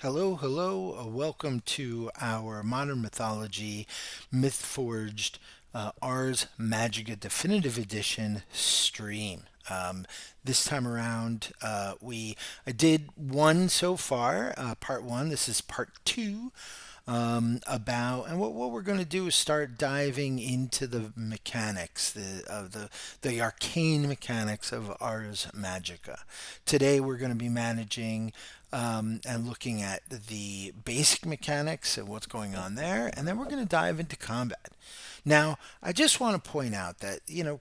Hello, hello. Welcome to our Modern Mythology Myth Forged Ars Magica Definitive Edition stream. This time around, I did one so far, part one. This is part two about and what we're going to do is start diving into the mechanics the arcane mechanics of Ars Magica. Today we're going to be managing and looking at the basic mechanics and what's going on there, and then we're going to dive into combat. Now, I just want to point out that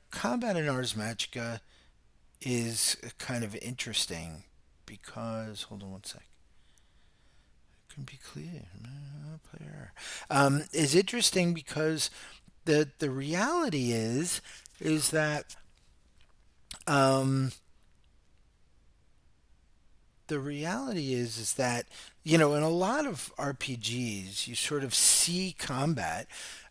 combat in Ars Magica is kind of interesting because hold on one sec. Can be clear. Player is interesting because the reality is that um, the reality is that in a lot of RPGs you sort of see combat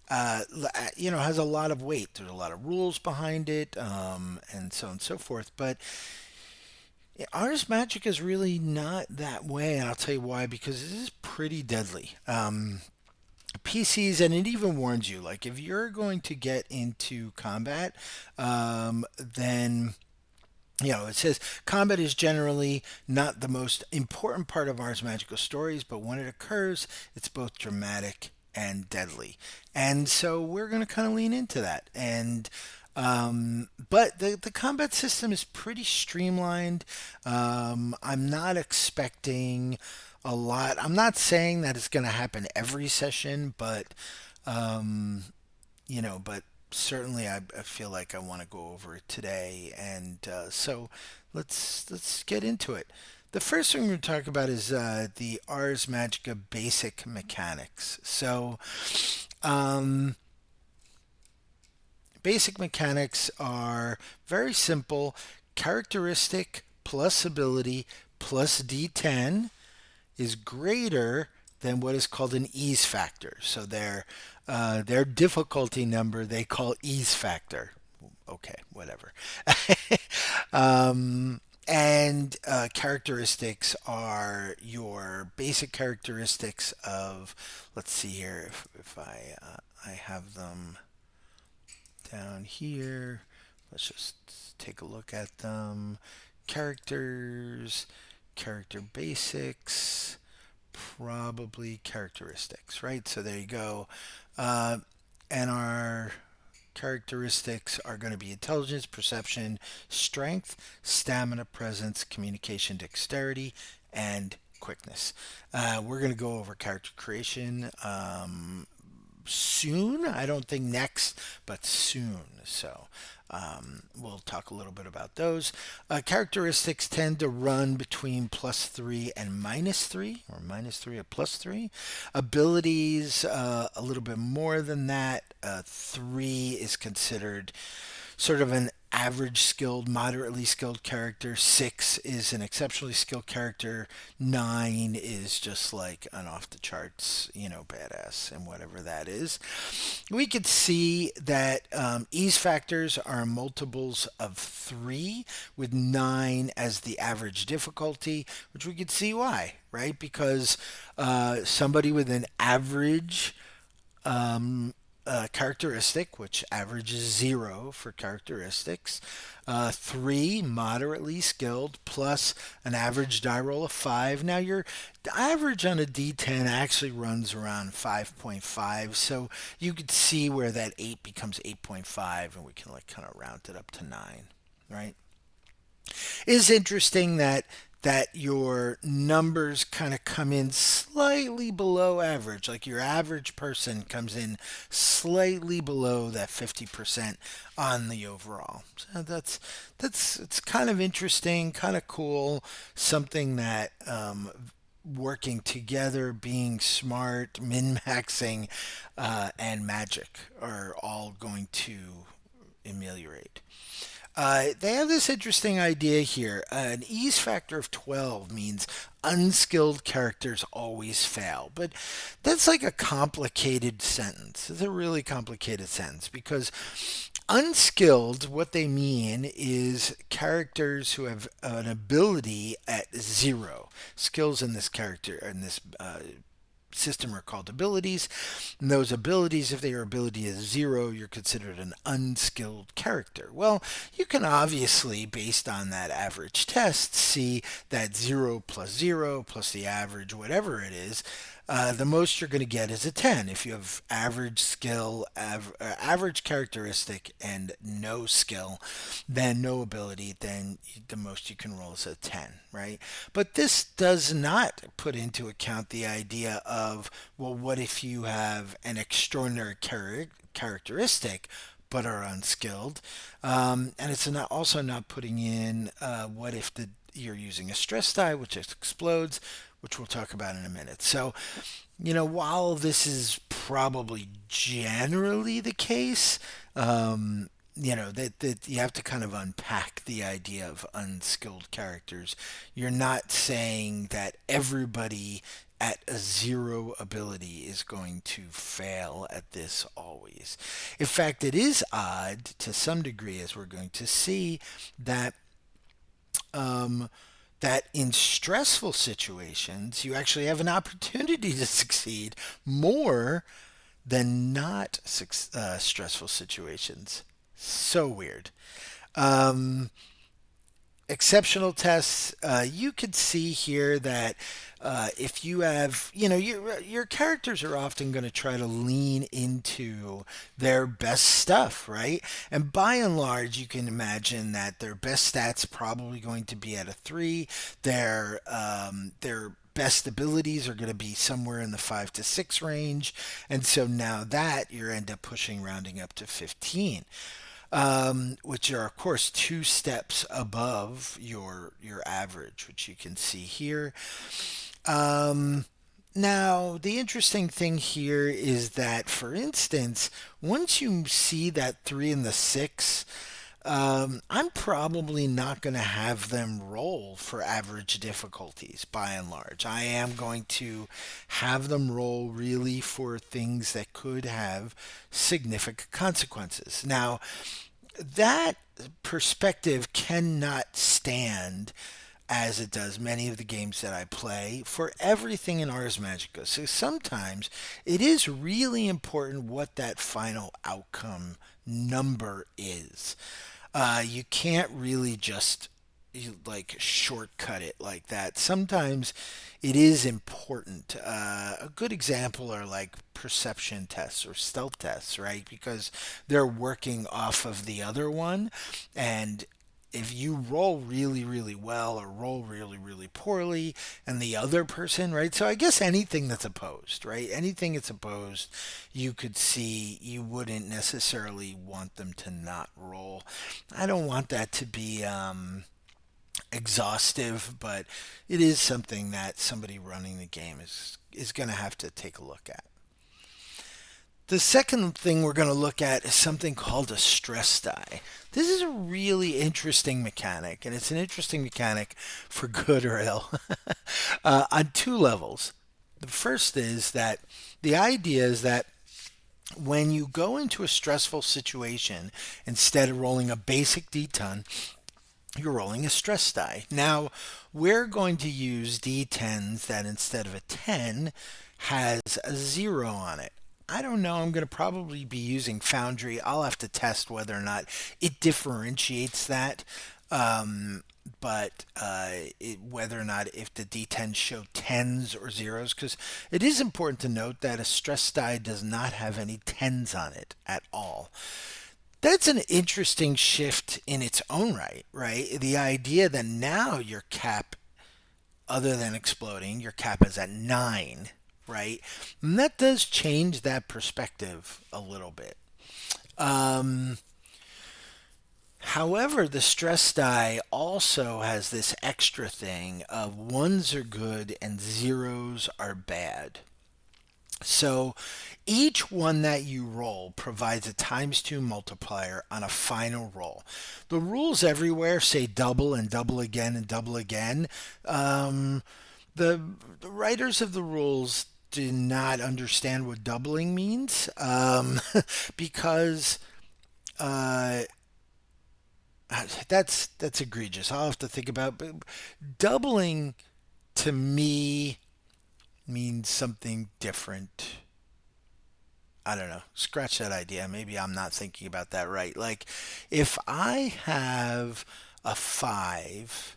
has a lot of weight. There's a lot of rules behind it, and so on and so forth. But Ars Magic is really not that way, and I'll tell you why. Because this is pretty deadly. PCs, and it even warns you, like if you're going to get into combat, then it says combat is generally not the most important part of Ars Magical stories, but when it occurs, it's both dramatic and deadly. And so we're going to kind of lean into that. But the combat system is pretty streamlined. I'm not expecting a lot. I'm not saying that it's going to happen every session, um, but certainly I feel like I want to go over it today, and so let's get into it. The first thing we're going to talk about is the Ars Magica basic mechanics. Um, Basic mechanics are very simple: characteristic plus ability plus D10 is greater than what is called an ease factor. So their difficulty number they call ease factor. Okay, whatever. And characteristics are your basic characteristics of. Let's see here if I have them down here. Let's just take a look at them. Characters, character basics, probably characteristics, right? So there you go. Uh, and our characteristics are going to be intelligence, perception, strength, stamina, presence, communication, dexterity, and quickness. We're going to go over character creation soon. I don't think next, but soon. So we'll talk a little bit about those. Characteristics tend to run between +3 and -3, or -3 or +3. Abilities, a little bit more than that. 3 is considered sort of an average skilled, moderately skilled character. 6 is an exceptionally skilled character. 9 is just like an off the charts, badass, and whatever that is. We could see that ease factors are multiples of 3, with 9 as the average difficulty, which we could see why, right? Because somebody with an average characteristic, which averages 0 for characteristics. 3, moderately skilled, plus an average die roll of 5. Now, your average on a D10 actually runs around 5.5, so you could see where that 8 becomes 8.5, and we can like kind of round it up to 9, right? It's interesting that your numbers kind of come in slightly below average. Like your average person comes in slightly below that 50% on the overall. So that's it's kind of interesting, kind of cool, something that working together, being smart, min maxing, and magic are all going to ameliorate. They have this interesting idea here. An ease factor of 12 means unskilled characters always fail. But that's like a complicated sentence. It's a really complicated sentence because Unskilled, what they mean is characters who have an ability at zero. Skills in this character, in this system, are called abilities. And those abilities, if their ability is zero, you're considered an unskilled character. Well, you can obviously, based on that average test, see that zero plus the average, whatever it is, the most you're going to get is a 10. If you have average skill, average characteristic, and no skill, then no ability, then the most you can roll is a 10, right? But this does not put into account the idea of, well, what if you have an extraordinary characteristic but are unskilled? And it's not, also not putting in what if you're using a stress die, which explodes, which we'll talk about in a minute. So, while this is probably generally the case, that you have to kind of unpack the idea of unskilled characters. You're not saying that everybody at a zero ability is going to fail at this always. In fact, it is odd to some degree, as we're going to see, that um, that in stressful situations you actually have an opportunity to succeed more than not stressful situations. So weird. Um, Exceptional tests, you could see here that if you have, your characters are often going to try to lean into their best stuff, right? And by and large, you can imagine that their best stats probably going to be at a three. Their best abilities are going to be somewhere in the 5 to 6 range, and so now that you end up pushing rounding up to 15, which are of course 2 steps above your average, which you can see here. Um, Now, the interesting thing here is that, for instance, once you see that 3 and the 6, I'm probably not going to have them roll for average difficulties by and large. I am going to have them roll really for things that could have significant consequences. Now, that perspective cannot stand as it does many of the games that I play for everything in Ars Magica. So sometimes it is really important what that final outcome number is. You can't really just like shortcut it like that. Sometimes it is important. A good example are like perception tests or stealth tests, right? Because they're working off of the other one, and if you roll really, really well or roll really, really poorly, and the other person, right? So I guess anything that's opposed, right? Anything that's opposed, you could see you wouldn't necessarily want them to not roll. I don't want that to be exhaustive, but it is something that somebody running the game is going to have to take a look at. The second thing we're going to look at is something called a stress die. This is a really interesting mechanic, and it's an interesting mechanic for good or ill on 2 levels. The first is that the idea is that when you go into a stressful situation, instead of rolling a basic D10, you're rolling a stress die. Now, we're going to use D10s that instead of a 10 has a 0 on it. I don't know. I'm going to probably be using Foundry. I'll have to test whether or not it differentiates that. Um, whether or not if the D10s show tens or zeros, because it is important to note that a stress die does not have any tens on it at all. That's an interesting shift in its own right, right? The idea that now your cap, other than exploding, your cap is at 9, right? And that does change that perspective a little bit. Um, However, the stress die also has this extra thing of ones are good and zeros are bad. So each one that you roll provides a times 2 multiplier on a final roll. The rules everywhere say double and double again and double again. Um, the writers of the rules do not understand what doubling means, because Uh, that's egregious. I'll have to think about. But doubling to me means something different. I don't know. Scratch that idea. Maybe I'm not thinking about that right. Like, if I have a five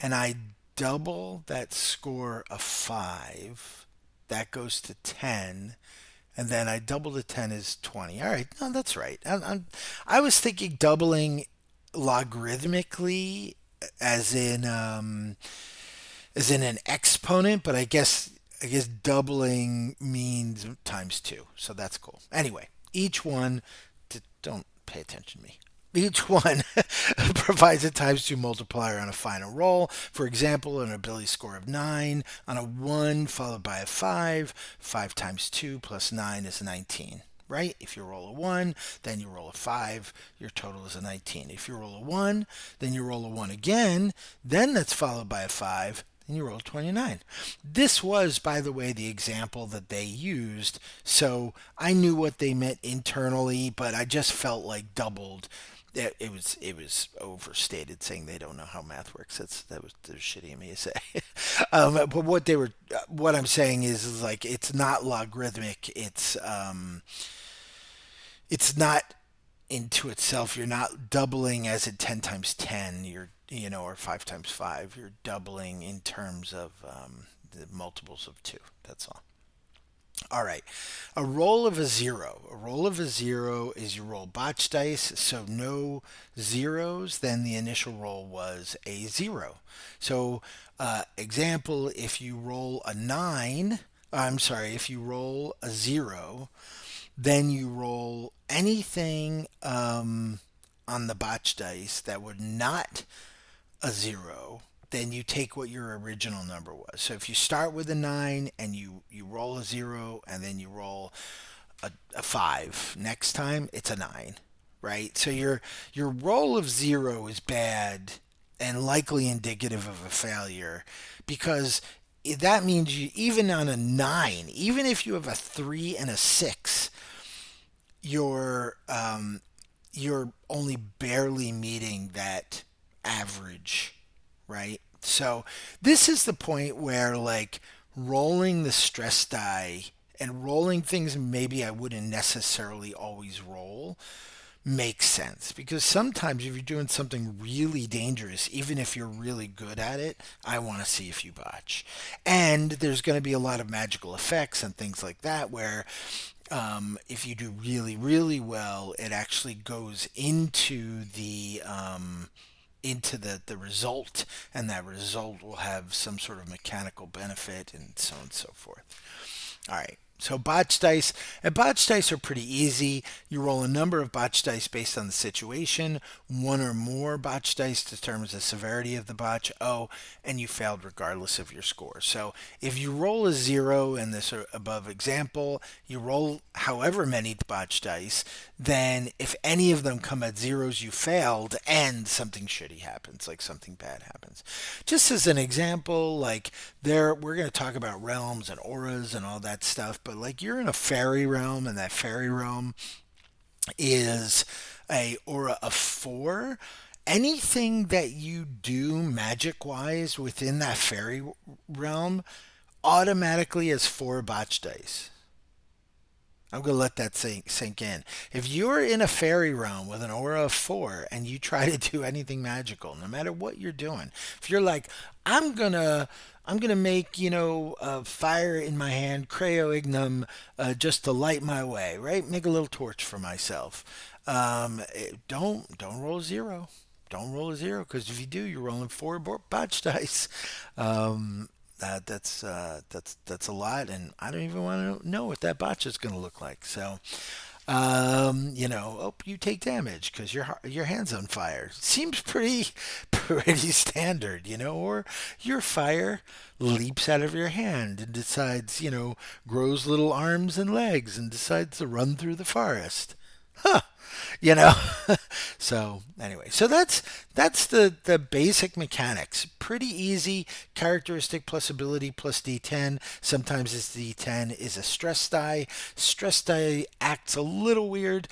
and I double that score of five, that goes to 10, and then I double the 10 is 20. All right, no, that's right. I was thinking doubling logarithmically, as in an exponent, but I guess doubling means times two, so that's cool. Anyway, each one, don't pay attention to me. Each one provides a times two multiplier on a final roll. For example, an ability score of 9 on a 1 followed by a 5. 5 times 2 plus 9 is 19, right? If you roll a 1, then you roll a 5, your total is a 19. If you roll a 1, then you roll a 1 again, then that's followed by a 5, and you roll 29. This was, by the way, the example that they used, so I knew what they meant internally, but I just felt like doubled. It was overstated saying they don't know how math works. That was shitty of me to say. But what I'm saying is like it's not logarithmic. It's not into itself. You're not doubling as in 10 times 10. Or 5 times 5. You're doubling in terms of the multiples of 2. That's all. All right. A roll of a zero. A roll of a zero is you roll botch dice, so no zeros, then the initial roll was a zero. So, example, if you roll a nine, I'm sorry, if you roll a zero, then you roll anything on the botch dice that would not a zero, then you take what your original number was. So if you start with a nine and you roll a zero and then you roll a five, next time it's a nine, right? So your roll of zero is bad and likely indicative of a failure because that means you even on a nine, even if you have a three and a six, you're you're only barely meeting that average, right? So this is the point where like rolling the stress die and rolling things maybe I wouldn't necessarily always roll makes sense because sometimes if you're doing something really dangerous, even if you're really good at it, I want to see if you botch. And there's going to be a lot of magical effects and things like that where if you do really, really well, it actually goes into the result, and that result will have some sort of mechanical benefit, and so on and so forth. All right. So botch dice and botch dice are pretty easy. You roll a number of botch dice based on the situation. One or more botch dice determines the severity of the botch. Oh, and you failed regardless of your score. So if you roll a zero in this above example, you roll however many botch dice. Then if any of them come at zeros, you failed, and something shitty happens, like something bad happens. Just as an example, like we're going to talk about realms and auras and all that stuff, but like you're in a fairy realm, and that fairy realm is a aura of four. Anything that you do magic wise within that fairy realm automatically has four botch dice. I'm going to let that sink in. If you're in a fairy realm with an aura of four and you try to do anything magical, no matter what you're doing, if you're like, I'm gonna make a fire in my hand, creo ignum, just to light my way, right? Make a little torch for myself. Don't roll zero. Don't roll a zero because if you do, you're rolling four botch dice. That's a lot, and I don't even want to know what that botch is going to look like. So, oh, you take damage because your hand's on fire. Seems pretty pretty standard, or your fire leaps out of your hand and decides, grows little arms and legs and decides to run through the forest. Huh. you know so anyway, so that's the basic mechanics. Pretty easy. Characteristic plus ability plus d10. Sometimes this d10 is a stress die. Stress die acts a little weird.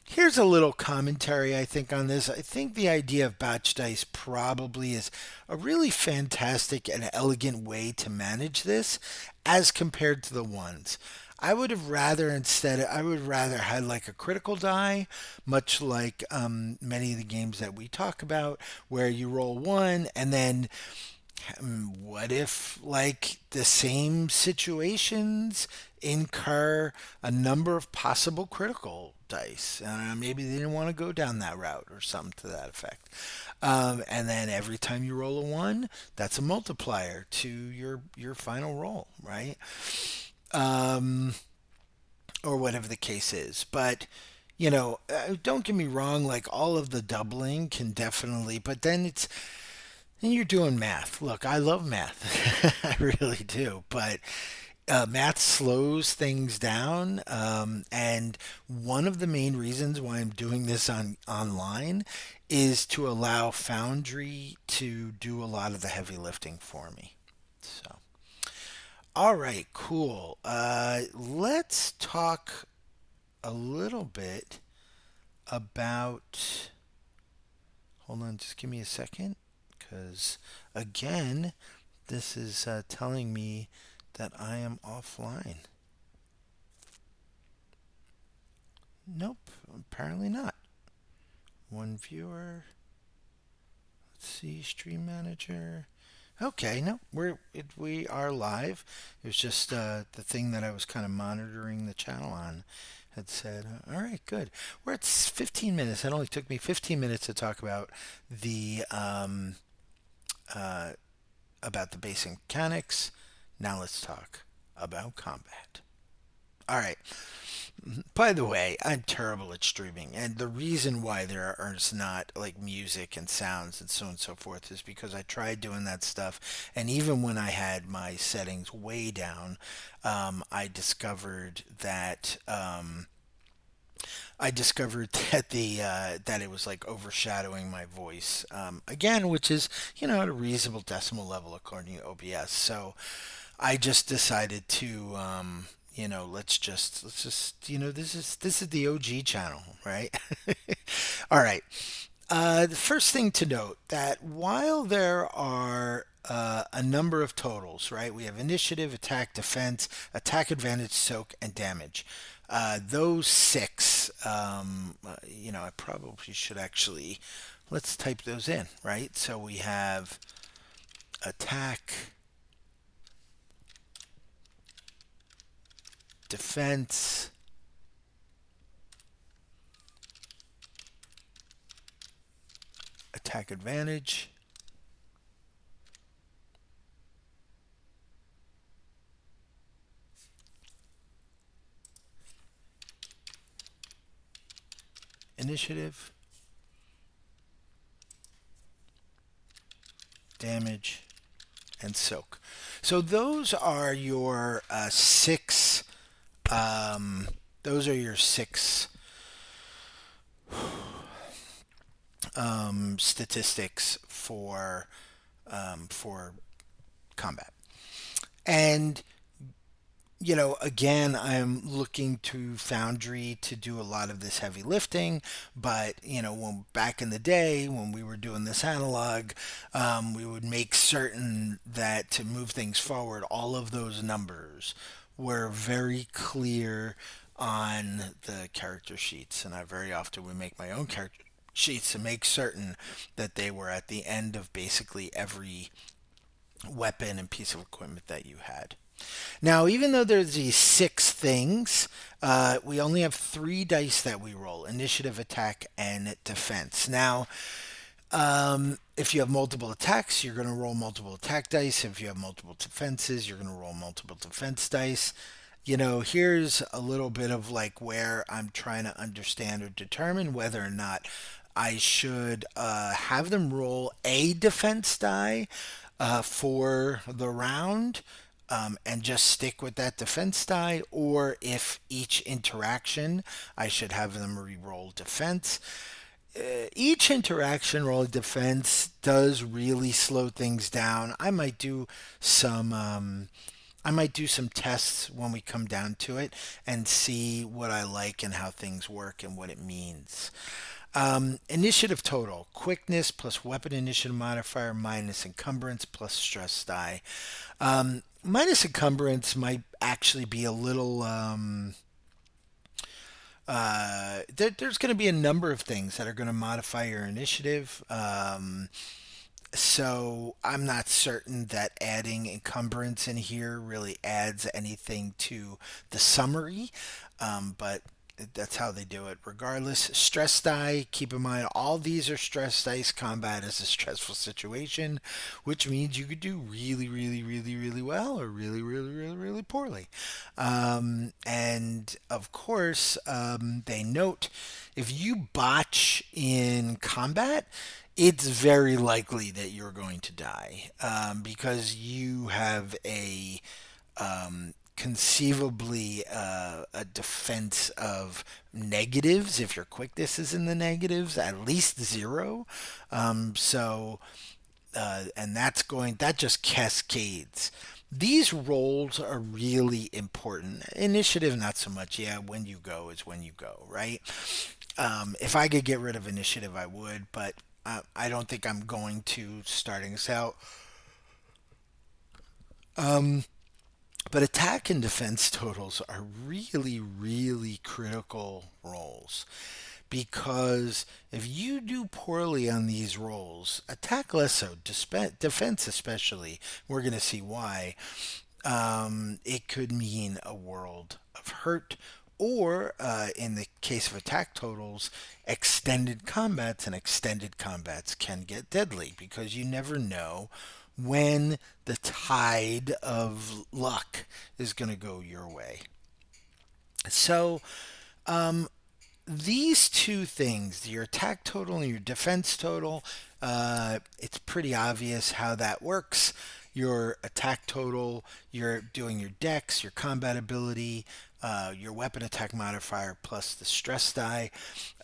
Here's a little commentary, I think, on this. I think the idea of batch dice probably is a really fantastic and elegant way to manage this as compared to the ones. I would rather had like a critical die, much like many of the games that we talk about, where you roll one and then what if, like, the same situations incur a number of possible critical dice? Maybe they didn't want to go down that route or something to that effect. And then every time you roll a one, that's a multiplier to your final roll, right? Um, or whatever the case is. But don't get me wrong. Like all of the doubling can definitely, but then you're doing math. Look, I love math. I really do. But math slows things down. And one of the main reasons why I'm doing this online is to allow Foundry to do a lot of the heavy lifting for me. So, all right, cool. Let's talk a little bit about. Hold on, just give me a second. Because, again, this is telling me that I am offline. Nope, apparently not. One viewer. Let's see, stream manager. Okay, no, we are live. It was just the thing that I was kind of monitoring the channel on had said, all right, good. We're at 15 minutes. It only took me 15 minutes to talk uh, about the basic mechanics. Now let's talk about combat. All right. By the way, I'm terrible at streaming, and the reason why is not like music and sounds and so on and so forth is because I tried doing that stuff, and even when I had my settings way down, I discovered that that it was like overshadowing my voice again, which is at a reasonable decimal level according to OBS. So I just decided to let's just this is the OG channel, right? All right. The first thing to note that while there are a number of totals, right? We have initiative, attack, defense, attack advantage, soak, and damage. Those six, I probably should actually let's type those in, right? So we have attack, defense, attack advantage, initiative, damage, and soak. So those are your six. Those are your six statistics for combat. And again, I'm looking to Foundry to do a lot of this heavy lifting. But, when back in the day when we were doing this analog, we would make certain that to move things forward, all of those numbers were very clear on the character sheets. And I very often would make my own character sheets to make certain that they were at the end of basically every weapon and piece of equipment that you had. Now, even though there's these six things, we only have three dice that we roll: initiative, attack, and defense. Now, if you have multiple attacks, you're going to roll multiple attack dice. If you have multiple defenses, you're going to roll multiple defense dice. Here's a little bit of like where I'm trying to understand or determine whether or not I should have them roll a defense die for the round, and just stick with that defense die, or if each interaction I should have them re-roll defense. Each interaction roll defense does really slow things down. I might do some I might do some tests when we come down to it and see what I like and how things work and what it means. Initiative total: quickness plus weapon initiative modifier minus encumbrance plus stress die. Minus encumbrance might actually be a little. There's going to be a number of things that are going to modify your initiative. So I'm not certain that adding encumbrance in here really adds anything to the summary, but that's how they do it. Regardless, stress die. Keep in mind, all these are stress dice. Combat is a stressful situation, which means you could do really, really, really, really well or really, really, really, really poorly. And of course, they note if you botch in combat, it's very likely that you're going to die because you have a conceivably a defense of negatives. If your quickness is in the negatives, at least zero. So and that just cascades. These rolls are really important. Initiative, not so much. Yeah, when you go is when you go, right? If I could get rid of initiative, I would, but I don't think I'm going to starting us out. But attack and defense totals are really, really critical rolls because if you do poorly on these rolls, attack less so, defense especially, we're going to see why, it could mean a world of hurt. Or, in the case of attack totals, extended combats can get deadly because you never know when the tide of luck is going to go your way. So, these two things, your attack total and your defense total, it's pretty obvious how that works. Your attack total, you're doing your dex, your combat ability, your weapon attack modifier plus the stress die.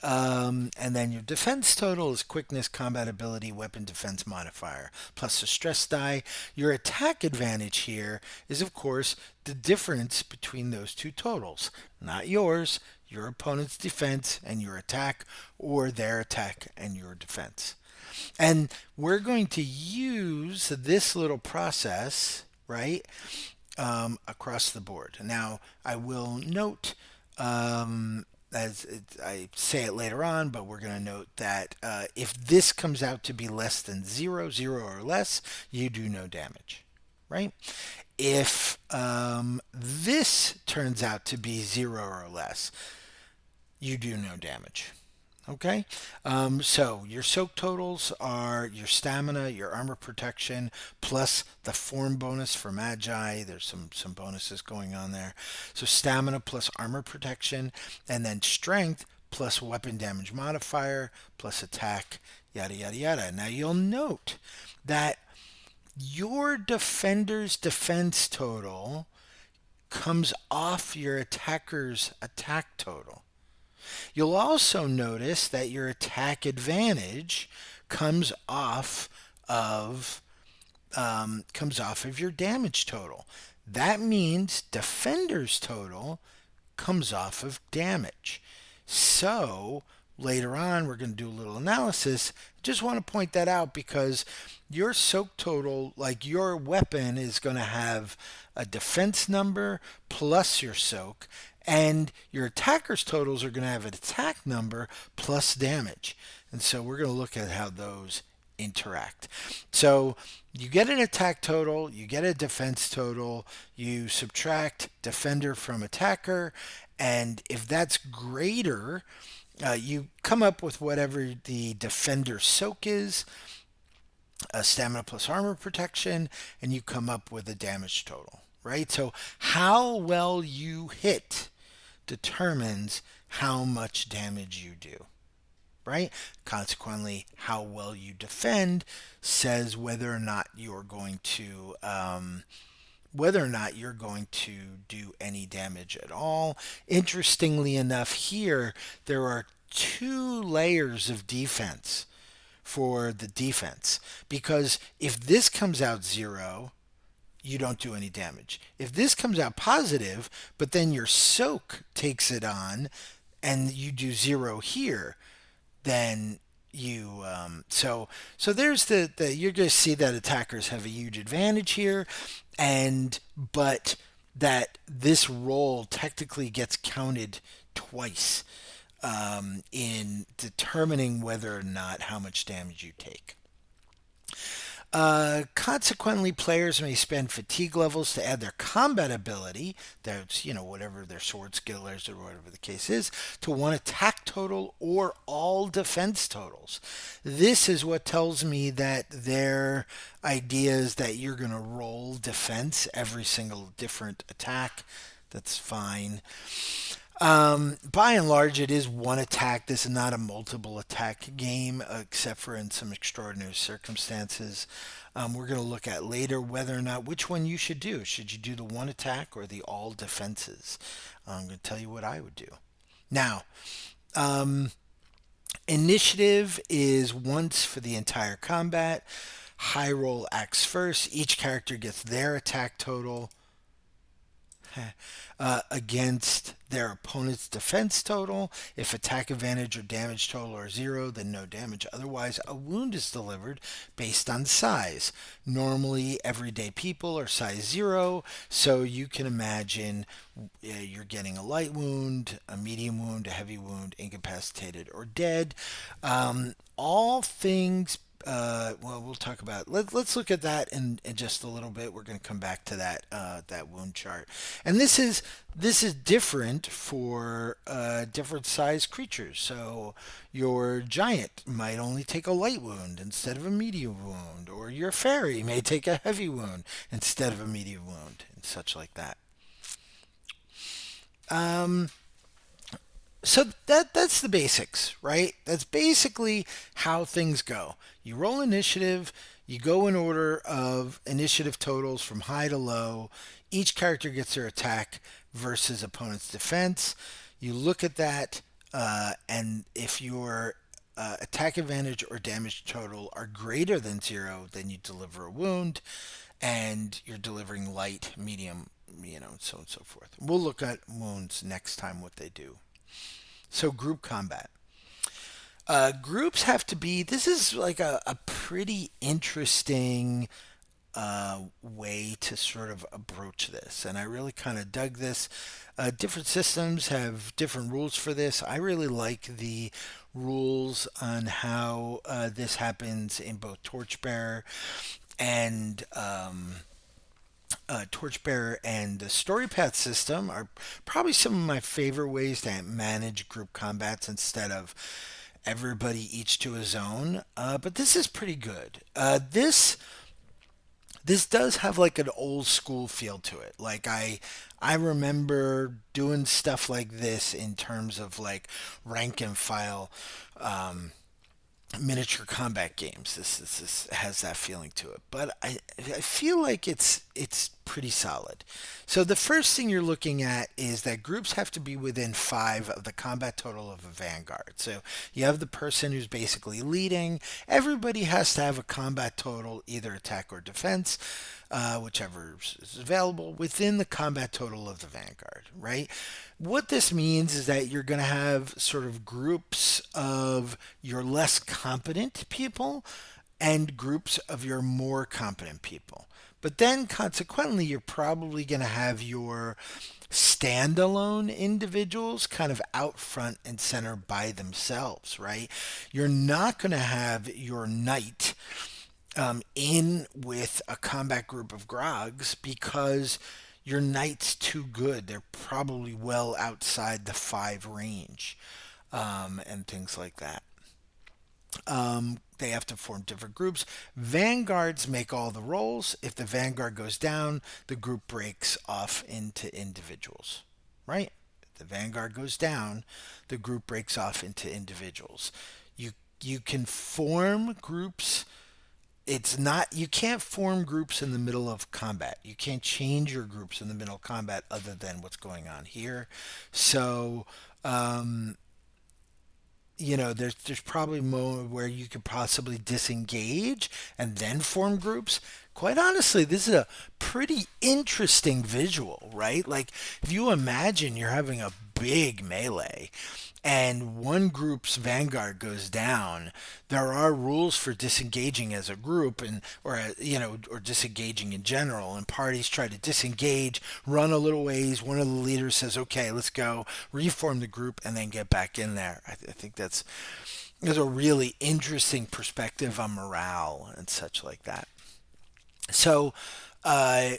And then your defense total is quickness, combat ability, weapon defense modifier plus the stress die. Your attack advantage here is, of course, the difference between those two totals, not yours, your opponent's defense and your attack, or their attack and your defense. And we're going to use this little process, right, across the board. Now, I will note, I say it later on, but we're going to note that if this comes out to be less than zero, zero or less, you do no damage, right? If this turns out to be zero or less, you do no damage. Okay, so your soak totals are your stamina, your armor protection, plus the form bonus for Magi. There's some bonuses going on there. So stamina plus armor protection, and then strength plus weapon damage modifier plus attack, yada yada yada. Now you'll note that your defender's defense total comes off your attacker's attack total. You'll also notice that your attack advantage comes off of your damage total. That means defender's total comes off of damage. So later on, we're going to do a little analysis. Just want to point that out because your soak total, like your weapon, is going to have a defense number plus your soak, and your attacker's totals are going to have an attack number plus damage. And so we're going to look at how those interact. So you get an attack total, you get a defense total, you subtract defender from attacker, and if that's greater, you come up with whatever the defender soak is, stamina plus armor protection, and you come up with a damage total, right? So how well you hit determines how much damage you do, right? Consequently, how well you defend says whether or not you're going to do any damage at all. Interestingly enough, here there are two layers of defense for the defense because if this comes out zero, you don't do any damage. If this comes out positive, but then your soak takes it on and you do zero here, then so there's the you're going to see that attackers have a huge advantage here, and but that this roll technically gets counted twice in determining whether or not how much damage you take. Consequently, players may spend fatigue levels to add their combat ability, that's, whatever their sword skill is or whatever the case is, to one attack total or all defense totals. This is what tells me that their idea is that you're going to roll defense every single different attack. That's fine. By and large, it is one attack. This is not a multiple attack game, except for in some extraordinary circumstances. We're going to look at later whether or not which one you should do. Should you do the one attack or the all defenses? I'm going to tell you what I would do. Now, initiative is once for the entire combat. High roll acts first. Each character gets their attack total against their opponent's defense total. If attack advantage or damage total are zero, then no damage. Otherwise, a wound is delivered based on size. Normally, everyday people are size zero, so you can imagine you're getting a light wound, a medium wound, a heavy wound, incapacitated, or dead. All things well, we'll talk about. Let's look at that in just a little bit. We're going to come back to that wound chart, and this is different for different size creatures. So your giant might only take a light wound instead of a medium wound, or your fairy may take a heavy wound instead of a medium wound, and such like that. Um, so that's the basics, right? That's basically how things go. You roll initiative, you go in order of initiative totals from high to low. Each character gets their attack versus opponent's defense. You look at that, and if your attack advantage or damage total are greater than zero, then you deliver a wound, and you're delivering light, medium, so on and so forth. We'll look at wounds next time, what they do. So group combat. Groups have to be. This is like a pretty interesting way to sort of approach this, and I really kind of dug this. Different systems have different rules for this. I really like the rules on how this happens in both Torchbearer and Torchbearer and the Story Path system are probably some of my favorite ways to manage group combats instead of everybody each to his own. But this is pretty good. This does have like an old school feel to it. Like I remember doing stuff like this in terms of like rank and file miniature combat games. This has that feeling to it, but I feel like it's pretty solid. So the first thing you're looking at is that groups have to be within five of the combat total of a vanguard. So you have the person who's basically leading. Everybody has to have a combat total, either attack or defense, whichever is available within the combat total of the vanguard. Right. What this means is that you're going to have sort of groups of your less competent people and groups of your more competent people. But then consequently, you're probably going to have your standalone individuals kind of out front and center by themselves, right? You're not going to have your knight in with a combat group of grogs because your knight's too good. They're probably well outside the five range, and things like that. They have to form different groups. Vanguards make all the rolls. If the vanguard goes down, the group breaks off into individuals, right? If the vanguard goes down, the group breaks off into individuals. You you can form groups. It's not, you can't form groups in the middle of combat. You can't change your groups in the middle of combat other than what's going on here. So there's probably more where you could possibly disengage and then form groups. Quite honestly, this is a pretty interesting visual, right? Like, if you imagine you're having a big melee and one group's vanguard goes down, there are rules for disengaging as a group, and or disengaging in general. And parties try to disengage, run a little ways. One of the leaders says, "Okay, let's go," reform the group, and then get back in there. I think that's a really interesting perspective on morale and such like that. So, uh,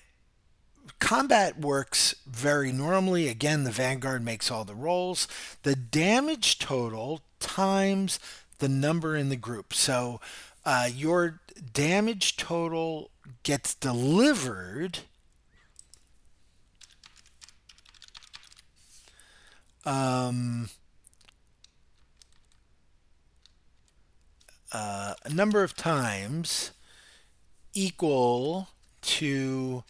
combat works very normally. Again, the Vanguard makes all the rolls. The damage total times the number in the group. So your damage total gets delivered um, a number of times equal to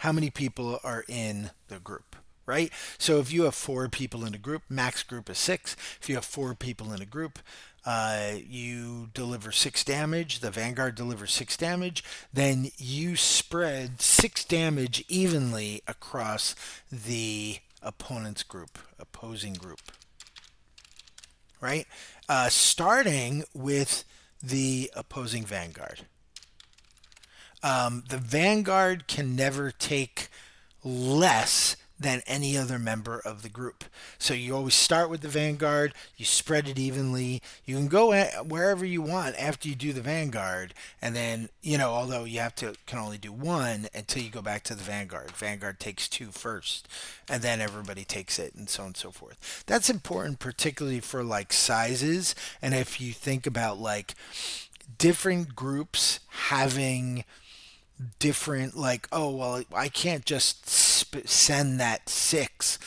how many people are in the group, right? So if you have four people in a group, max group is six. If you have four people in a group, you deliver six damage, the Vanguard delivers six damage, then you spread six damage evenly across the opponent's group, opposing group, right? Starting with the opposing Vanguard. The Vanguard can never take less than any other member of the group. So you always start with the Vanguard, you spread it evenly. You can go wherever you want after you do the Vanguard, and then, although you can only do one until you go back to the Vanguard. Vanguard takes two first, and then everybody takes it, and so on and so forth. That's important, particularly for like sizes, and if you think about like different groups having different, like, oh well, I can't just send that six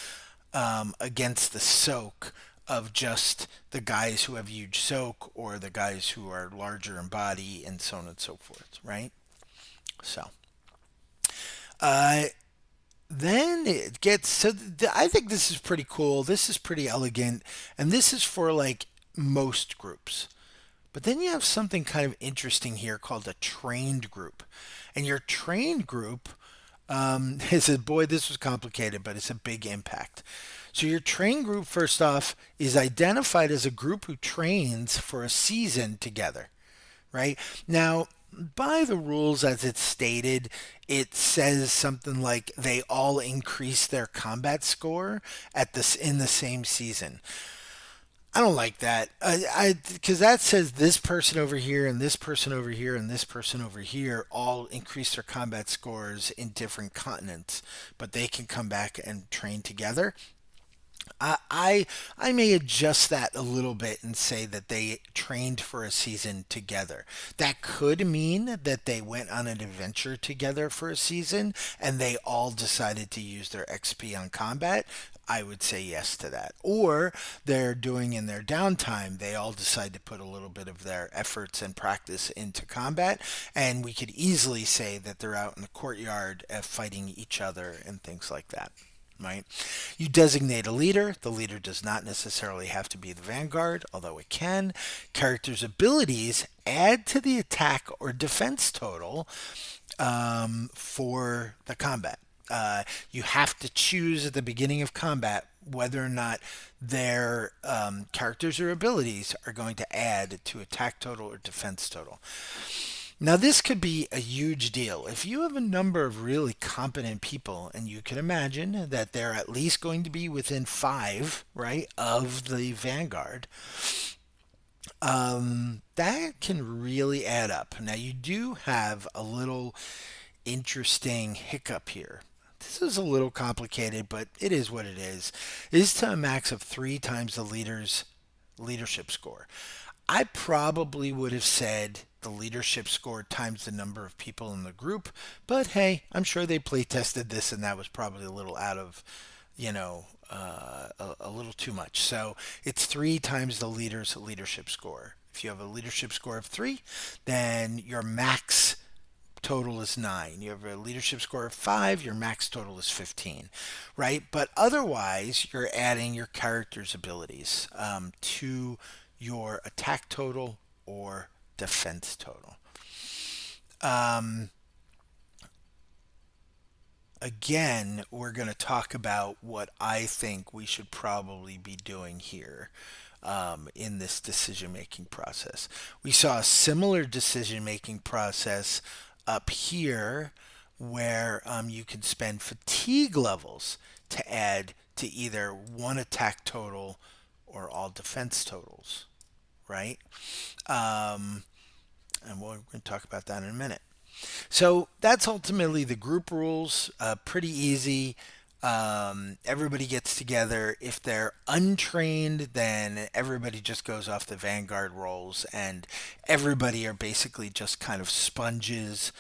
against the soak of just the guys who have huge soak or the guys who are larger in body and so on and so forth, right? So uh, then it gets I think this is pretty cool, this is pretty elegant, and this is for like most groups. But then you have something kind of interesting here called a trained group. And your trained group is a, boy, this was complicated, but it's a big impact. So your trained group, first off, is identified as a group who trains for a season together, right? Now, by the rules as it's stated, it says something like they all increase their combat score at this in the same season. I don't like that. Because that says this person over here and this person over here and this person over here all increase their combat scores in different continents, but they can come back and train together. I may adjust that a little bit and say that they trained for a season together. That could mean that they went on an adventure together for a season and they all decided to use their XP on combat. I would say yes to that. Or they're doing in their downtime, they all decide to put a little bit of their efforts and practice into combat. And we could easily say that they're out in the courtyard fighting each other and things like that, right? You designate a leader. The leader does not necessarily have to be the vanguard, although it can. Characters' abilities add to the attack or defense total for the combat. You have to choose at the beginning of combat whether or not their characters or abilities are going to add to attack total or defense total. Now, this could be a huge deal. If you have a number of really competent people, and you can imagine that they're at least going to be within five, right, of the Vanguard, that can really add up. Now, you do have a little interesting hiccup here. This is a little complicated, but it is what it is. It is to a max of three times the leader's leadership score. I probably would have said the leadership score times the number of people in the group, but hey, I'm sure they play tested this and that was probably a little out of, a little too much. So it's three times the leader's leadership score. If you have a leadership score of three, then your max total is 9. You have a leadership score of 5, your max total is 15, right? But otherwise, you're adding your character's abilities to your attack total or defense total. Um, Again, we're going to talk about what I think we should probably be doing here in this decision making process. We saw a similar decision making process up here where you can spend fatigue levels to add to either one attack total or all defense totals, right? Um, and we're going to talk about that in a minute. So that's ultimately the group rules. Pretty easy. Everybody gets together. If they're untrained, then everybody just goes off the Vanguard rolls, and everybody are basically just kind of sponges.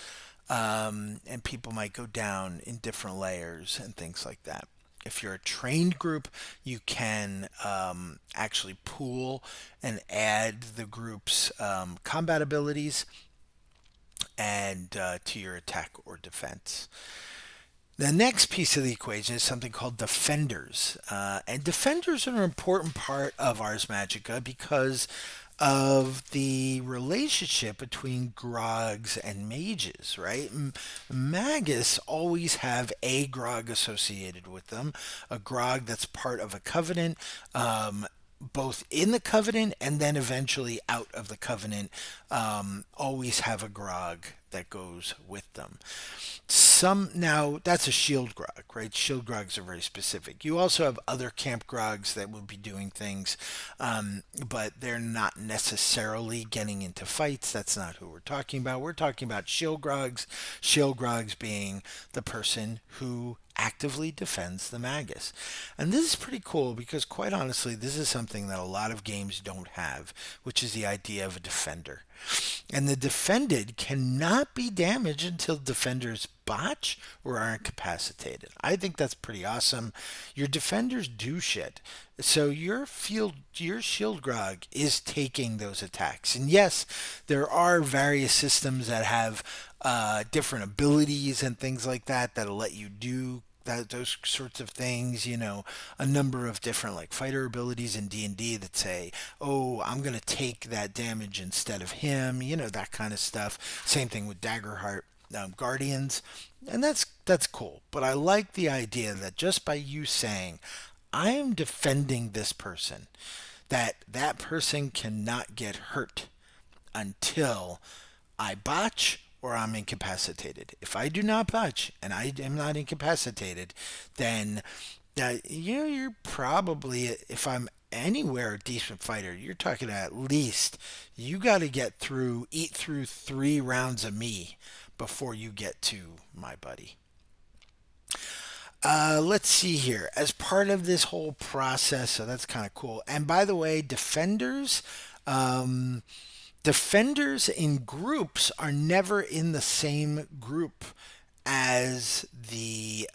And people might go down in different layers and things like that. If you're a trained group, you can actually pool and add the group's combat abilities and to your attack or defense. The next piece of the equation is something called defenders. And defenders are an important part of Ars Magica because of the relationship between grogs and mages, right? Magus always have a grog associated with them, a grog that's part of a covenant, both in the covenant and then eventually out of the covenant, always have a grog that goes with them. Some now that's a shield grog, right? Shield grogs are very specific. You also have other camp grogs that will be doing things, but they're not necessarily getting into fights. That's not who we're talking about. We're talking about shield grogs. Shield grogs being the person who actively defends the magus. And this is pretty cool because, quite honestly, this is something that a lot of games don't have, which is the idea of a defender. And the defended cannot be damaged until defenders botch or are incapacitated. I think that's pretty awesome. Your defenders do shit. So your shield grog is taking those attacks. And yes, there are various systems that have different abilities and things like that that'll let you do those sorts of things, a number of different like fighter abilities in D&D that say, oh, I'm going to take that damage instead of him, that kind of stuff. Same thing with Daggerheart Guardians, and that's cool. But I like the idea that just by you saying, I am defending this person, that person cannot get hurt until I botch or I'm incapacitated. If I do not botch and I am not incapacitated, then you're probably, if I'm anywhere a decent fighter, you're talking at least you got to eat through 3 rounds of me before you get to my buddy. Let's see here. As part of this whole process, so that's kind of cool. And by the way, um, defenders in groups are never in the same group as the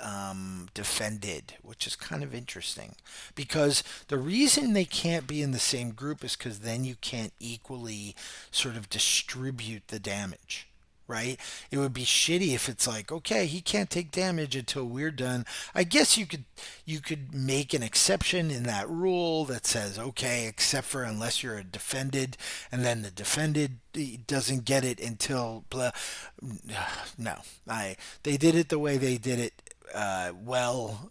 defended, which is kind of interesting because the reason they can't be in the same group is because then you can't equally sort of distribute the damage. Right? It would be shitty if it's like, okay, he can't take damage until we're done. I guess you could make an exception in that rule that says, okay, except for unless you're a defended, and then the defended doesn't get it until blah. No, they did it the way they did it. Well,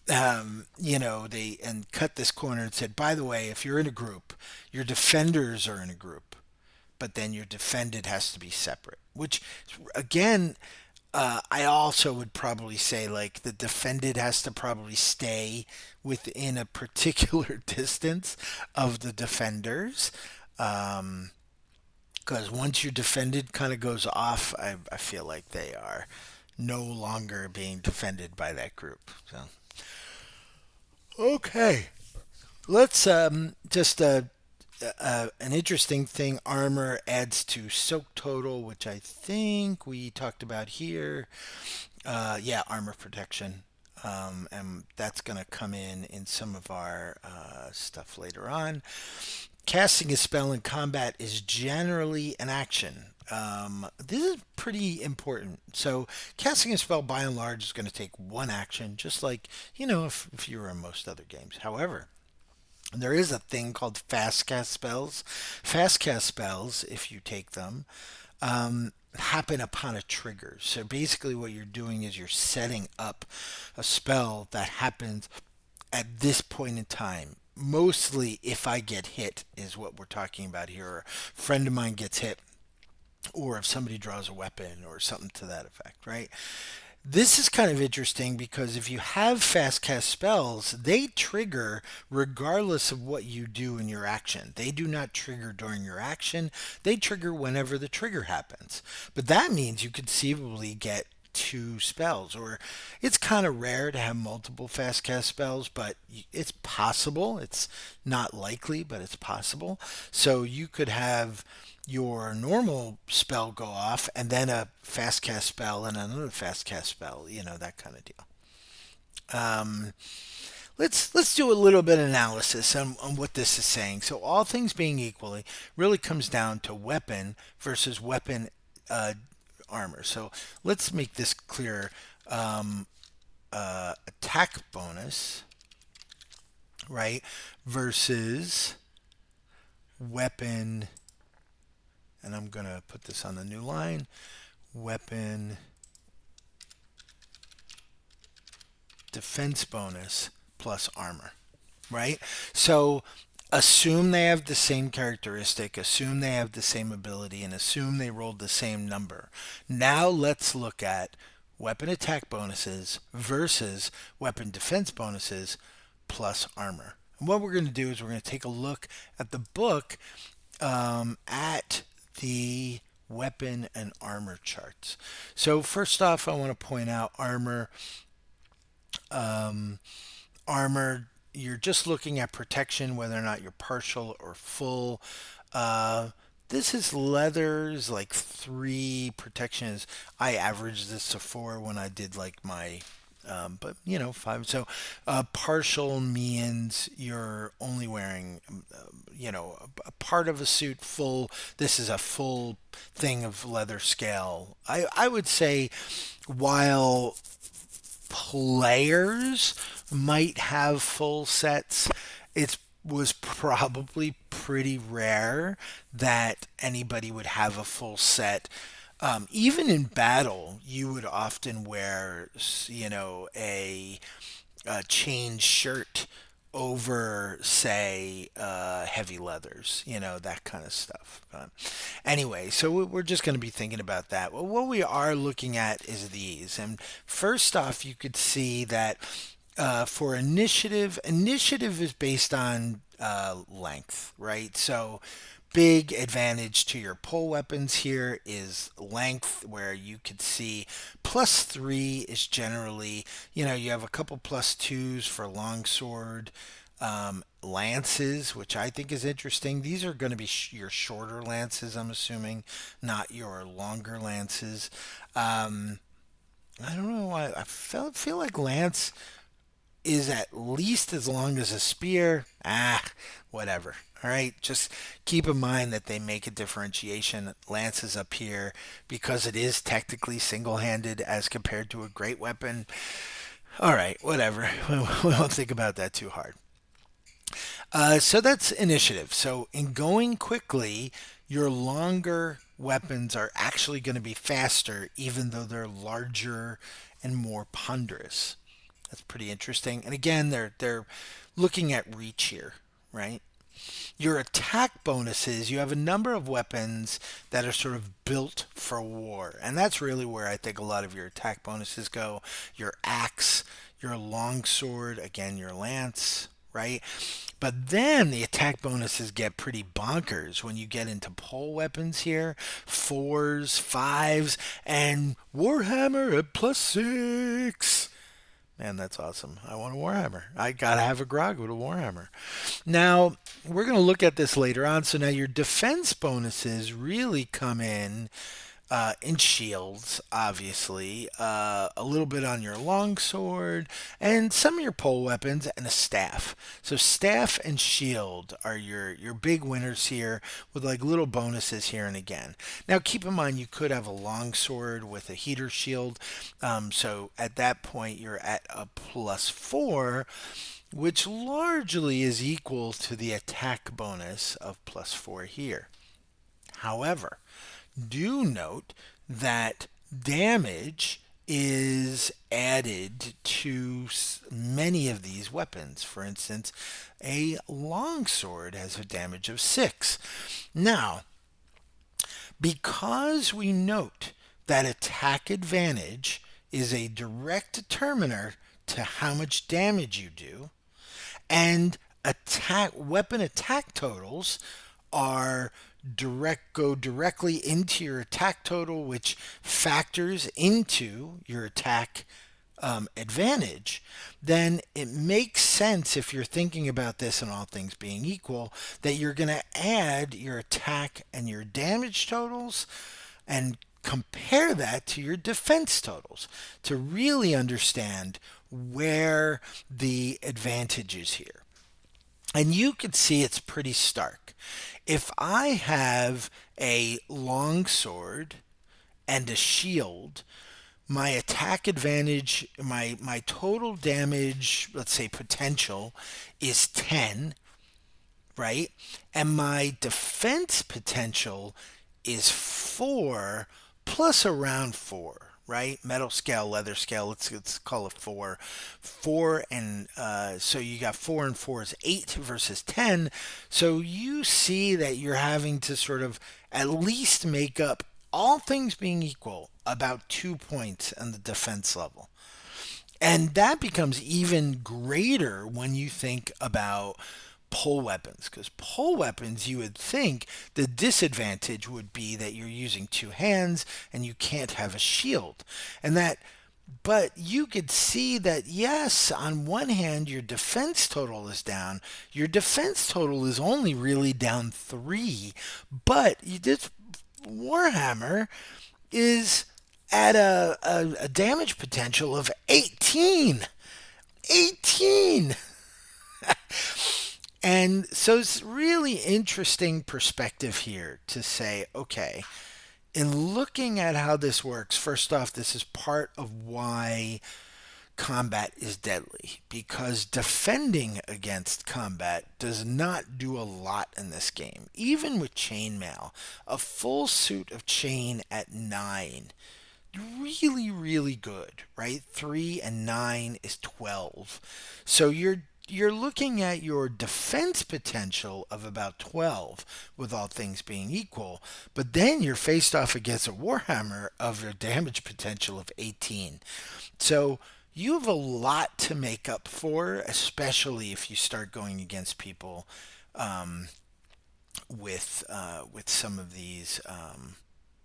they and cut this corner and said, by the way, if you're in a group, your defenders are in a group, but then your defended has to be separate. Which, again, I also would probably say like the defended has to probably stay within a particular distance of the defenders. Because once your defended kind of goes off, I feel like they are no longer being defended by that group. So, okay. Let's just an interesting thing. Armor adds to soak total, which I think we talked about here. Yeah, armor protection. And that's going to come in some of our stuff later on. Casting a spell in combat is generally an action. This is pretty important. So, casting a spell by and large is going to take one action, just like, if you were in most other games. However, There is a thing called fast cast spells. Fast cast spells, if you take them, happen upon a trigger. So basically, what you're doing is you're setting up a spell that happens at this point in time. Mostly, if I get hit, is what we're talking about here. Or a friend of mine gets hit, or if somebody draws a weapon, or something to that effect, right? This is kind of interesting because if you have fast cast spells, they trigger regardless of what you do in your action. They do not trigger during your action, they trigger whenever the trigger happens. But that means you conceivably get two spells, or it's kind of rare to have multiple fast cast spells, but it's possible. It's not likely, but it's possible. So you could have your normal spell go off and then a fast cast spell and another fast cast spell, that kind of deal. Um, let's do a little bit of analysis on what this is saying. So all things being equally really comes down to weapon versus weapon uh, armor. So let's make this clear. Attack bonus, right, versus weapon, and I'm going to put this on the new line, weapon defense bonus plus armor, right? So assume they have the same characteristic, assume they have the same ability, and assume they rolled the same number. Now let's look at weapon attack bonuses versus weapon defense bonuses plus armor. And what we're going to do is we're going to take a look at the book, at the weapon and armor charts. So first off, I want to point out armor, you're just looking at protection, whether or not you're partial or full. Uh, this is leathers, like three protections. I averaged this to four when I did like my, but five. So partial means you're only wearing, a part of a suit. Full, this is a full thing of leather scale. I would say while players might have full sets, it was probably pretty rare that anybody would have a full set. Even in battle, you would often wear, a chain shirt over, say, heavy leathers, that kind of stuff. Anyway, so we're just going to be thinking about that. Well, what we are looking at is these. And first off, you could see that for initiative is based on length, right? So big advantage to your pole weapons here is length, where you could see +3 is generally, you have a couple +2s for longsword, lances, which I think is interesting. These are going to be your shorter lances, I'm assuming, not your longer lances. Um, I don't know why feel like lance is at least as long as a spear. Whatever. All right, just keep in mind that they make a differentiation. Lance is up here because it is technically single handed as compared to a great weapon. All right, whatever. We won't think about that too hard. So that's initiative. So in going quickly, your longer weapons are actually going to be faster, even though they're larger and more ponderous. That's pretty interesting. And again, they're looking at reach here, right? Your attack bonuses, you have a number of weapons that are sort of built for war. And that's really where I think a lot of your attack bonuses go. Your axe, your longsword, again, your lance, right? But then the attack bonuses get pretty bonkers when you get into pole weapons here. Fours, fives, and Warhammer at +6. Man, that's awesome. I want a Warhammer. I gotta have a grog with a Warhammer. Now, we're gonna look at this later on. So now your defense bonuses really come in shields, obviously, a little bit on your longsword, and some of your pole weapons, and a staff. So staff and shield are your big winners here, with like little bonuses here and again. Now, keep in mind you could have a longsword with a heater shield, so at that point you're at a +4. which largely is equal to the attack bonus of +4 here. However, do note that damage is added to many of these weapons. For instance, a longsword has a damage of 6. Now, because we note that attack advantage is a direct determiner to how much damage you do, and attack weapon attack totals are go directly into your attack total, which factors into your attack advantage, then it makes sense, if you're thinking about this and all things being equal, that you're going to add your attack and your damage totals and compare that to your defense totals to really understand where the advantage is here. And you can see it's pretty stark. If I have a long sword and a shield, my attack advantage, my total damage, let's say potential, is 10, right? And my defense potential is 4 plus around 4, right? Metal scale, leather scale, let's call it 4. 4 and so you got 4 and 4 is 8 versus 10. So you see that you're having to sort of at least make up, all things being equal, about 2 points on the defense level. And that becomes even greater when you think about pole weapons, because pole weapons, you would think the disadvantage would be that you're using two hands and you can't have a shield. And that, but you could see that, yes, on one hand, your defense total is down. Your defense total is only really down 3, but this Warhammer is at a damage potential of 18. 18! And so it's really interesting perspective here to say, okay, in looking at how this works, first off, this is part of why combat is deadly, because defending against combat does not do a lot in this game. Even with chainmail, a full suit of chain at 9, really, really good, right? 3 and 9 is 12. So you're looking at your defense potential of about 12 with all things being equal, but then you're faced off against a Warhammer of a damage potential of 18. So you have a lot to make up for, especially if you start going against people um, with some of these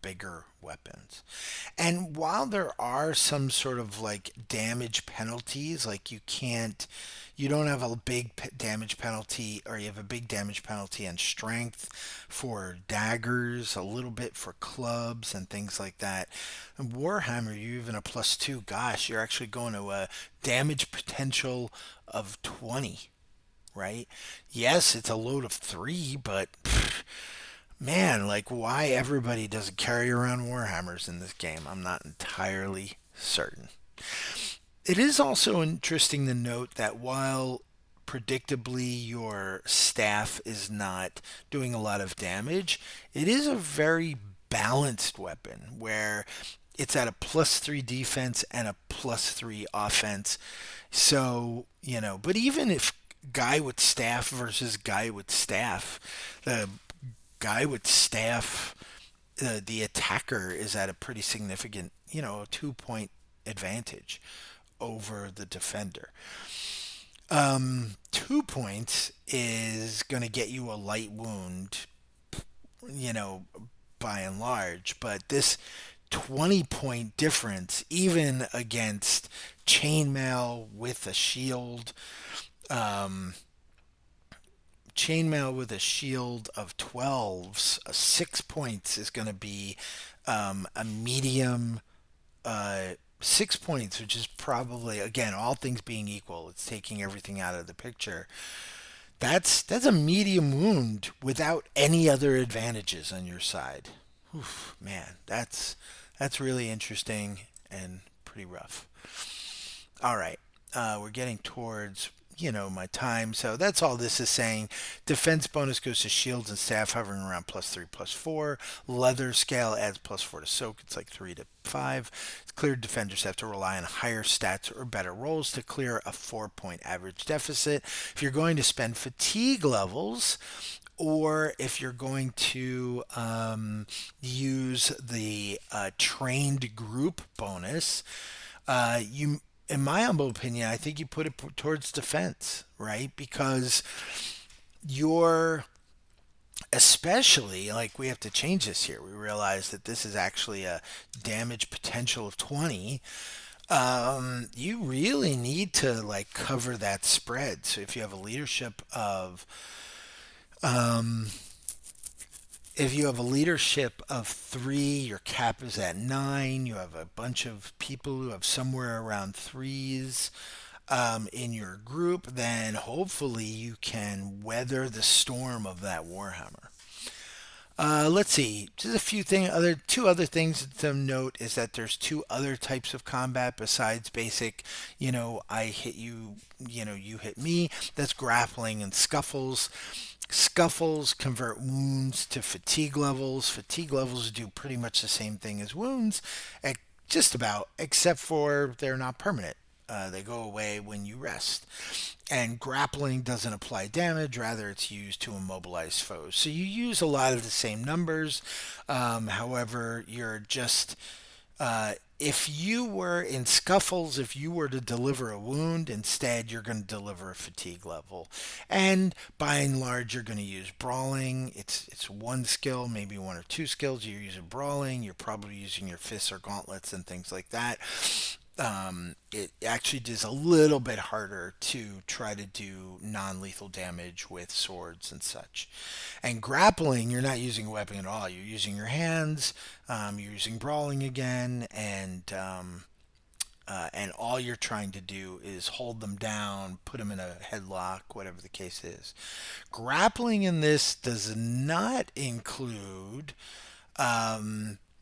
bigger weapons. And while there are some sort of like damage penalties, like you don't have a big damage penalty, or you have a big damage penalty on strength for daggers, a little bit for clubs and things like that. In Warhammer, you're even a +2. Gosh, you're actually going to a damage potential of 20, right? Yes, it's a load of 3, but man, like, why everybody doesn't carry around Warhammers in this game, I'm not entirely certain. It is also interesting to note that while predictably your staff is not doing a lot of damage, it is a very balanced weapon where it's at a +3 defense and a +3 offense. So, but even if guy with staff versus guy with staff, the guy with staff, the attacker is at a pretty significant, 2 point advantage over the defender. 2 points is going to get you a light wound, you know, by and large, but this 20-point difference, even against chainmail with a shield, um, chainmail with a shield of 12s, 6 points is going to be a medium 6 points, which is probably, again, all things being equal, it's taking everything out of the picture. That's a medium wound without any other advantages on your side. Oof, man, that's really interesting and pretty rough. All right, we're getting towards my time. So that's all this is saying. Defense bonus goes to shields and staff hovering around +3, +4. Leather scale adds +4 to soak. It's like 3 to 5. Cleared defenders have to rely on higher stats or better rolls to clear a 4-point average deficit. If you're going to spend fatigue levels, or if you're going to use the trained group bonus, you, in my humble opinion, I think you put it towards defense, right? Because you're, especially, like, we have to change this here. We realize that this is actually a damage potential of 20. You really need to like cover that spread. So if you have a leadership of um, if you have a leadership of 3, your cap is at 9. You have a bunch of people who have somewhere around threes in your group, then hopefully you can weather the storm of that Warhammer. Let's see. Just a few things. Two other things to note is that there's two other types of combat besides basic. I hit you. You hit me. That's grappling and scuffles. Scuffles convert wounds to fatigue levels. Fatigue levels do pretty much the same thing as wounds, just about, except for they're not permanent. They go away when you rest. And grappling doesn't apply damage, rather, it's used to immobilize foes. So you use a lot of the same numbers. However, you're just if you were in scuffles, if you were to deliver a wound, instead you're going to deliver a fatigue level. And by and large, you're going to use brawling. It's one skill, maybe one or two skills. You're using brawling. You're probably using your fists or gauntlets and things like that. It actually is a little bit harder to try to do non-lethal damage with swords and such. And grappling, you're not using a weapon at all. You're using your hands. You're using brawling again, and all you're trying to do is hold them down, put them in a headlock, whatever the case is. Grappling in this does not include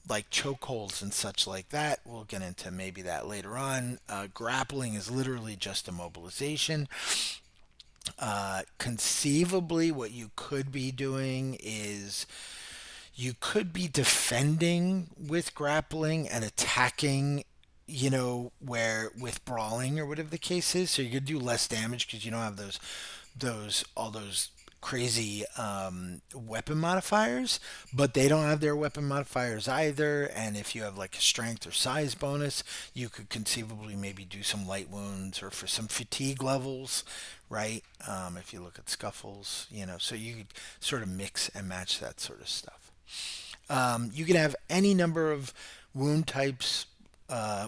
like chokeholds and such like that. We'll get into maybe that later on. Grappling is literally just immobilization. Conceivably, what you could be doing is you could be defending with grappling and attacking, where with brawling or whatever the case is. So you could do less damage because you don't have all those crazy weapon modifiers, but they don't have their weapon modifiers either. And if you have like a strength or size bonus, you could conceivably maybe do some light wounds or for some fatigue levels, right? If you look at scuffles, so you could sort of mix and match that sort of stuff. You can have any number of wound types.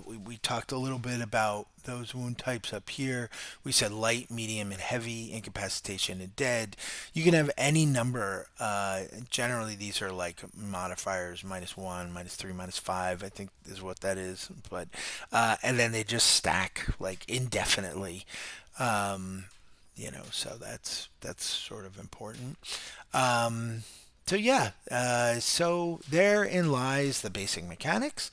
We talked a little bit about those wound types up here. We said light, medium, and heavy, incapacitation, and dead. You can have any number. Generally, these are like modifiers: -1, -3, -5. I think is what that is. But and then they just stack like indefinitely. So that's sort of important. So yeah, so therein lies the basic mechanics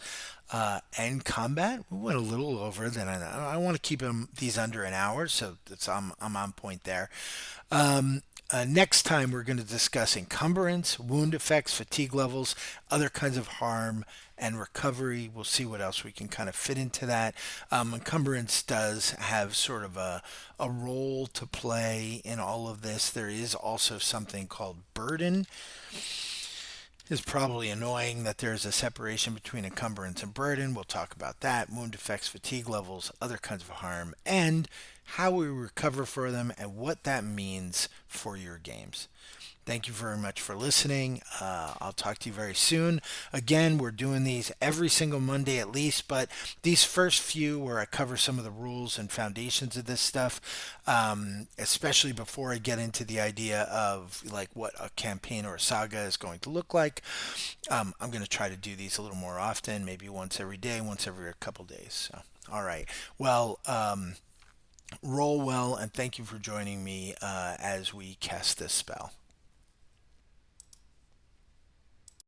and combat. We went a little over. Then I want to keep these under an hour, so I'm on point there. Next time we're going to discuss encumbrance, wound effects, fatigue levels, other kinds of harm, and recovery. We'll see what else we can kind of fit into that. Encumbrance does have sort of a role to play in all of this. There is also something called burden. It's probably annoying that there's a separation between encumbrance and burden. We'll talk about that, wound effects, fatigue levels, other kinds of harm, and how we recover for them and what that means for your games. Thank you very much for listening. I'll talk to you very soon. Again, we're doing these every single Monday at least, but these first few where I cover some of the rules and foundations of this stuff, especially before I get into the idea of like what a campaign or a saga is going to look like, I'm going to try to do these a little more often, maybe once every day, once every couple days. So, all right. Well, roll well, and thank you for joining me as we cast this spell.